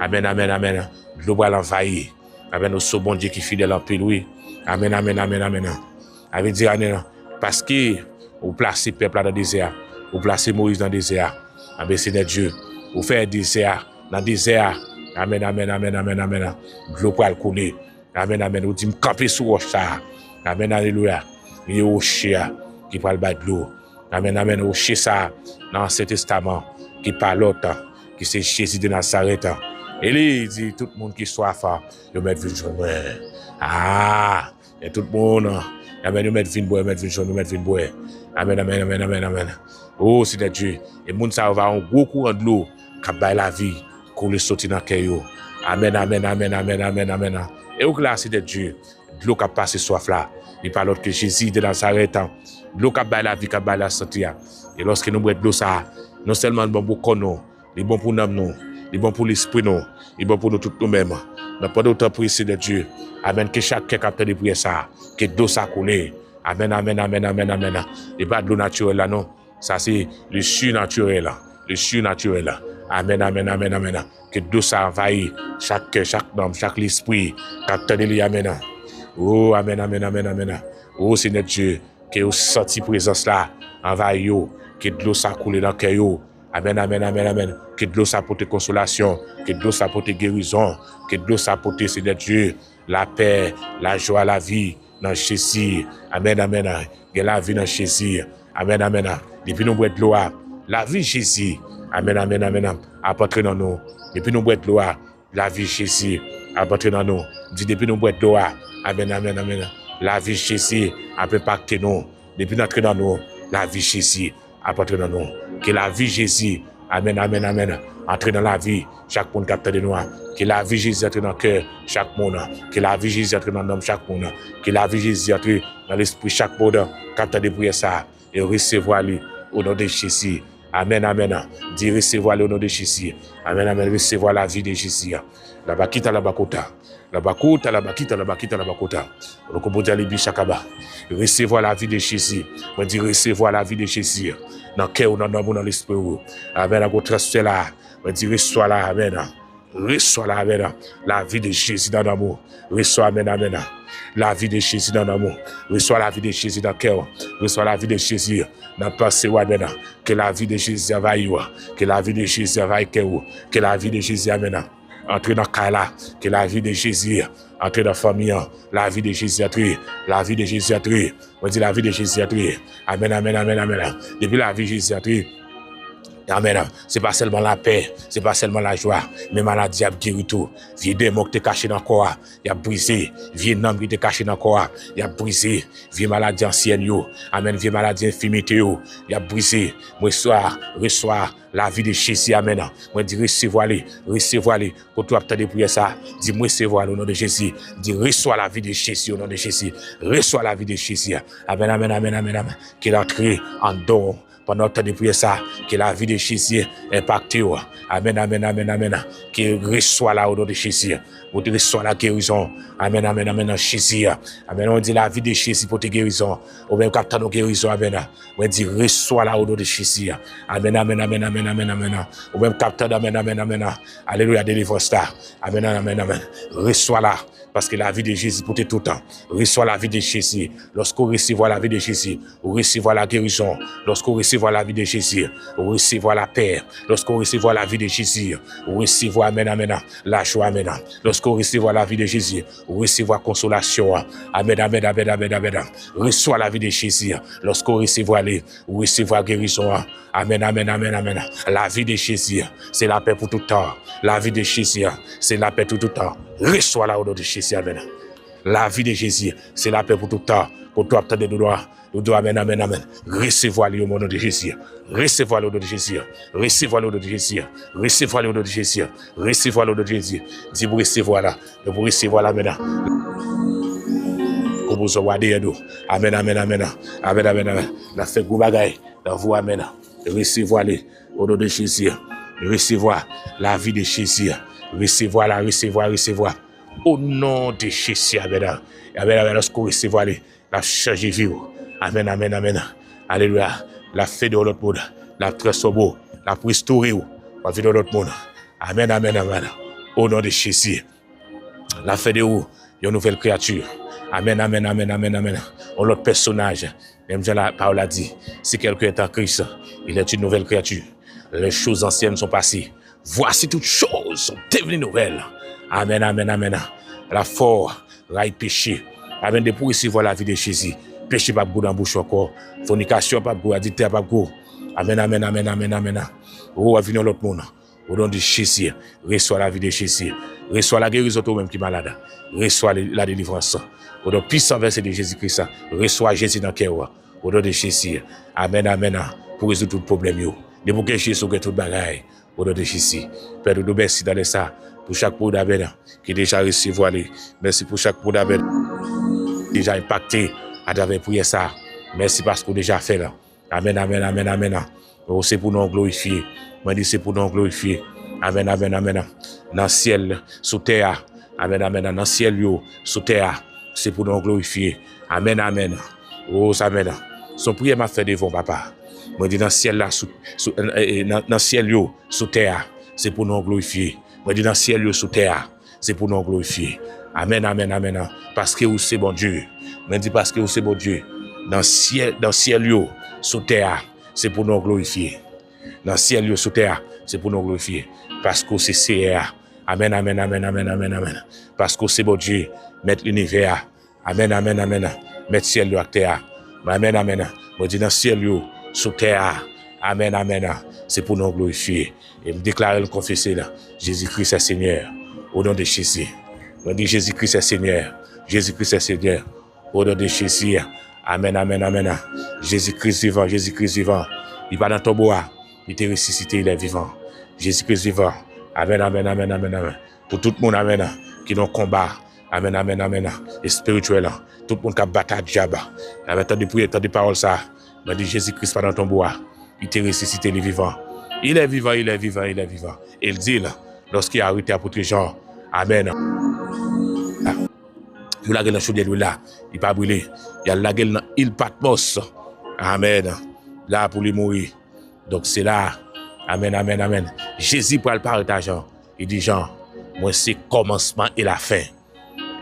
Amen, amen, amen. L'eau va l'envahir. Amen, au bon Dieu qui est fidèle en paix, oui. Amen, amen, amen, amen. Il dit amen. Parce que vous placez le peuple dans le désert. Vous placez Moïse dans le désert. Amen, Seigneur Dieu. Vous faites désert dans le désert. Amen, amen, amen, amen, amen. L'eau va le couler. Amen, amen. Vous dites camper sur roche ça. Amen, alléluia. Il y a rocher qui parle de l'eau. Amen, amen. Rocher ça dans l'Ancien Testament qui parle l'autre, qui c'est Jésus de Nazareth. Et lui, il dit tout le monde qui soif, il met vin jaune. Ah, et tout le monde, amen, il met vin bois, il met vin jaune, il met vin bois. Amen, amen, amen, amen, amen. Oh, c'est de Dieu. Et le monde ça va un gros courant de l'eau qui va la vie, couler sortir dans le cœur. Amen, amen, amen, amen, amen, amen. Et au là, c'est de Dieu. De l'eau qui a passé soif là. Il parle l'autre que Jésus de Nazareth. De l'eau qui a la vie, qui a la santé. Et lorsque nous boivons de l'eau, ça, non seulement bon pour nous, c'est bon pour nous, c'est bon pour l'esprit nous, c'est bon pour nous tous nous-mêmes. Nous pas d'autant pour ici de Dieu. Amen. Que chacun capte de prier ça, que l'eau ça coule. Amen, amen, amen, amen, amen. Et pas de l'eau naturelle là, non. Ça, c'est le surnaturel. Le surnaturel. Amen, amen, amen, amen. Que l'eau ça envahit chaque cœur, chaque homme, chaque esprit. Capte de lui, amen. Oh, amen, amen, amen, amen. Oh, Seigneur Dieu, que vous senti présence là, envahit yo. Que de l'eau ça coule dans le cœur. Amen, amen, amen, amen. Que de l'eau ça apporte consolation. Que de l'eau ça apporte guérison. Que de l'eau ça apporte, Seigneur Dieu, la paix, la joie, la vie dans Jésus. Amen, amen. Que la vie dans Jésus. Amen, amen. Depuis nous boire de l'eau, la vie Jésus. Amen, amen, amen. Apporte dans nous. Depuis nous boire de l'eau, la vie Jésus. Apporte dans nous. Depuis nous boire de l'eau, amen, amen, amen. La vie Jésus a pu impacter nous. Depuis notre dans nous, la vie Jésus apporte dans nous. Que la vie Jésus, amen, amen, amen, entre dans la vie, chaque monde capte de nous. Que la vie Jésus entre dans le cœur, chaque monde. Que la vie Jésus entre dans l'homme, chaque monde. Que la vie Jésus entre dans l'esprit, chaque monde. Capte de prier ça et recevoir lui au nom de Jésus. Amen, amen. Dis recevoir le nom de Jésus. Amen, amen. Recevoir la vie de Jésus. La bakita, la bakota. La bakota, la bakita, la bakita, la bakota. Le kobodia libi chakaba. Recevoir la vie de Jésus. On dit recevoir la vie de Jésus. Dans le cœur, dans l'homme, dans l'esprit. Amen, à votre là. On dit reçois la, amen. Reçois la, amen. La vie de Jésus dans l'amour. Reçois, amen, amen. La vie de Jésus dans l'amour. Reçois la vie de Jésus dans le cœur. Reçois la vie de Jésus dans le passé. Que la vie de Jésus envahisse. Que la vie de Jésus envahisse. Que la vie de Jésus amène. Entre dans le cas que la vie de Jésus entre dans la famille, la vie de Jésus entre, la vie de Jésus entre, on dit la vie de Jésus entre, amen, amen, amen, amen, depuis la vie de Jésus entre, amen, c'est pas seulement la paix, c'est pas seulement la joie, mais maladie a guéri tout, vieux démon qui était caché dans le corps, il a brisé, vieux nom qui était caché dans le corps, il a brisé, vieux maladie ancienne, amen, vieux maladie infirmité, il a brisé, reçois la vie de Jésus, amen. Moi, dis recevoir-les, pour toi, tu as prier ça. Dis recevoir au nom de Jésus. Dis reçois la vie de Jésus au nom de Jésus. Reçois la vie de Jésus. Amen, amen, amen, amen, amen. Qu'il entre en don. Pendant que tu as prié ça, que la vie de Jésus impacte. Amen, amen, amen, amen. Qu'il reçoit là au nom de Jésus. Pour te reçoit la guérison. Amen, amen, amen, Jésus. Amen, on dit la vie de Jésus pour te guérison. Ou même quand tu as nos guérisons, amen. On dit reçois là au nom de Jésus. Amen, amen, amen, amen, amen, amen. Ou même quand tu as, amen, amen, amen. Alléluia, délivrance là. Amen, amen, amen. Reçois là. Parce que la vie de Jésus pour tout le temps. Reçois la vie de Jésus. Lorsqu'on recevra la vie de Jésus, on recevra la guérison. Lorsqu'on recevra la vie de Jésus, on recevra la paix. Lorsqu'on recevra la vie de Jésus, on recevra, amen, amen, la joie, amen. Lorsqu'on recevra la vie de Jésus, on recevra consolation. Amen, amen, amen, amen, amen. Reçois la vie de Jésus. Lorsqu'on recevra les, on recevra guérison. Amen, amen, amen, amen. La vie de Jésus, c'est la paix pour tout le temps. La vie de Jésus, c'est la paix pour tout le temps. Reçois la au nom de Jésus, amen. La vie de Jésus, c'est la paix pour tout le temps. Pour toi, obtenir de droit. Amen, amen, amen. Recevez-le au nom de Jésus. Recevez-le au nom de Jésus. Recevez-le au nom de Jésus. Recevez-le au nom de Jésus. Recevez-le au nom de Jésus. Dis vous recevez là. Vous recevez là maintenant. Comme vous avez dit, amen, amen, amen. Amen, amen, amen. La fait gros bagaille. Dans vous, amen. Recevez-le au nom de Jésus. Recevez la vie de Jésus. Recevez la, recevez. Au nom de Jésus, amen. Amen, amen. Lorsqu'on recevez la charge vie. Amen, amen, amen. Alléluia. La fait de l'autre monde. La transformer. La restaurer. La vie de l'autre monde. Amen, amen, amen. Au nom de Jésus. La fait de vous. Une nouvelle créature. Amen, amen, amen, amen, amen. Un autre personnage. Même Jean la parole a dit. Si quelqu'un est en Christ, il est une nouvelle créature. Les choses anciennes sont passées. Voici toutes choses sont devenues nouvelles. Amen, amen, amen. La fort, raille péché. Amen, de pour recevoir la vie de Jésus. Péché pas beaucoup dans la bouche encore. Fornication pas beaucoup, adultère pas beaucoup. Amen, amen, amen, amen, amen. Oh, venir l'autre monde. Au nom de Jésus, reçois la vie de Jésus. Reçois la guérison toi-même qui est malade. Reçois la délivrance. Au nom puissant verset de Jésus-Christ. Reçois Jésus dans le cœur. Au nom de Jésus. Amen, amen. Pour résoudre tout problème. De pour que Jésus soit tout bagaille. Au nom de Jésus. Père, nous merci dans ça. pour chaque pot d'amen qui déjà recevoir. Merci pour chaque pot d'amen déjà impacté à travers prière ça. Merci parce qu'on déjà fait là. Amen, amen, amen, amen. Oh, c'est pour nous glorifier. Moi, dis c'est pour nous glorifier. Amen, amen, amen. Dans le ciel, sous terre. Amen, amen. Dans le ciel, sous terre. C'est pour nous glorifier. Amen, amen. Oh, amen. Son prière m'a fait devant papa. Moi, dis dans le ciel là, dans le ciel, sous terre. C'est pour nous glorifier. Moi, dis dans le ciel, sous terre. C'est pour nous glorifier. Amen, amen, amen. Parce que c'est bon Dieu. Moi, dis parce que c'est bon Dieu. Dans le ciel, sous terre, c'est pour nous glorifier. Dans le ciel, sous terre, c'est pour nous glorifier. Parce que c'est CR. Amen, amen, amen, amen, amen, amen. Parce que c'est bon Dieu, mettre l'univers. Amen, amen, amen. Mettre ciel à terre. Amen, amen. Moi, dis dans le ciel, sous terre. Amen, amen. C'est pour nous glorifier. Et me déclarer, le confesser là. Jésus-Christ est Seigneur. Au nom de Jésus. Moi, dis Jésus-Christ est Seigneur. Jésus-Christ est Seigneur. Au nom de Jésus. Amen, amen, amen. Jésus-Christ vivant, Jésus-Christ vivant. Il va dans ton bois. Il était ressuscité, il est vivant. Jésus-Christ vivant. Amen, amen, amen, amen, amen. Pour tout le monde, amen, qui nous combat. Amen, amen, amen. Et spirituel. Tout le monde qui a battu à diable. Amen, tant de prières, tant de paroles, ça. Il dit Jésus-Christ va dans ton bois. Il était ressuscité, il est vivant. Il est vivant, il est vivant, il est vivant. Et il dit, là, lorsqu'il a arrêté apôtre Jean, amen. Il a la gueule dans chaudière là, il pas brûlé. Il a la gueule dans l'île Patmos. Amen. Là pour lui mourir. Donc c'est là. Amen, amen, amen. Jésus pour le parler à Jean. Il dit Jean, moi c'est commencement et la fin.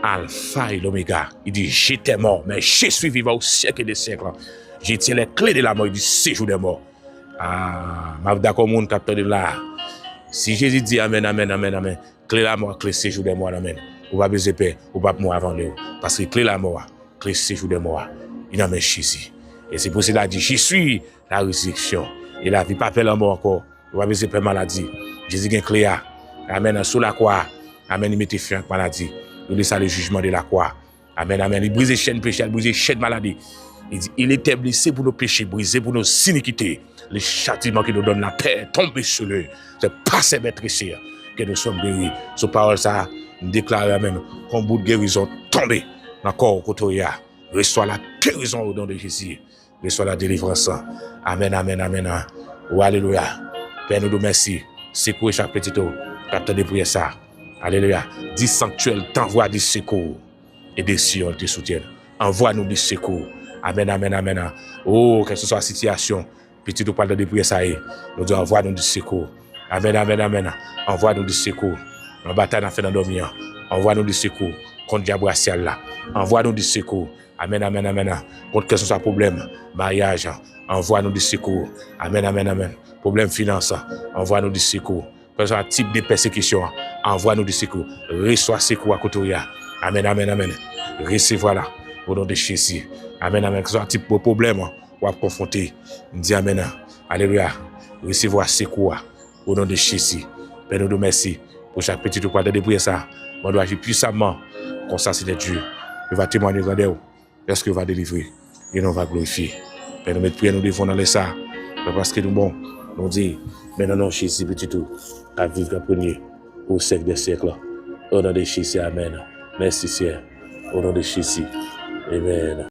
Alpha et l'oméga. Il dit j'étais mort, mais je suis vivant au siècle des siècles. J'ai tiré les clés de la mort, il dit séjour des morts. Ah, ma d'accord monde capteur de là. Si Jésus dit amen, amen, amen, amen. Clé la mort, clé séjour des morts, amen. Ou pas besoin de paix, ou pas mourir avant nous. Parce que clé la mort, clé séjour des morts. Il n'a même Jésus. Et c'est pour cela qu'il dit, je suis la résurrection. Et la vie, pas fait la mort encore. Ou pas besoin de maladie. Jésus a une clé. Amen. Sous la croix. Amen. Il mettait fin à la maladie. Il laisse le jugement de la croix. Amen. Amen. Il brise les chaînes péché, il brise les chaînes maladie. Il dit, il était blessé pour nos péchés, brisé pour nos iniquités. Les châtiments qui nous donnent la paix, tombés sur eux. C'est pas ces maîtresses que nous sommes guéris. Sur parole, ça, nous déclarons même qu'un bout de guérison tombé dans le corps côté. Reçois la guérison au nom de Jésus. Reçois la délivrance. Amen, amen, amen. Oh, alléluia. Père, nous merci. Secouez chaque petit eau. Capteur de prière ça. Alléluia. Dis sanctuel, t'envoie des secours. Et des cieux te soutiennent. Envoie-nous des secours. Amen, amen, amen. Oh, que ce soit la situation. Petit ou pas de prière ça est. Nous disons envoie-nous des secours. Amen, amen, amen. Envoie-nous des secours. En bataille, on fait dans dormir. Envoie-nous des secours. Contre diable racial là. Envoie-nous des secours. Amen, amen, amen. Contre que ce soit problème. Mariage. Envoie-nous des secours. Amen, amen, amen. Problème finance. Envoie-nous des secours. Que ce soit type de persécution. Envoie-nous des secours. Reçois secours à côté. Amen, amen, amen. Recevez là. Au nom de Jésus. Amen, amen. Que ce soit type de problème. Ou à confronter. Dis amen. Alléluia. Recevez secours. Au nom de Jésus. Père, nous merci pour chaque petit ou pas de débrouiller ça. On doit agir puissamment. Comme ça, c'est Dieu. Il va témoigner grandeur. Est-ce qu'il va délivrer? Et nous va glorifier. Père, nous mettons prière, nous devons dans les ça. Parce que nous, bon, nous dit, mais non, Jésus, petit tout, à vivre le premier au siècle des siècles. Au nom de Jésus, amen. Merci, Seigneur. Au nom de Jésus. Amen.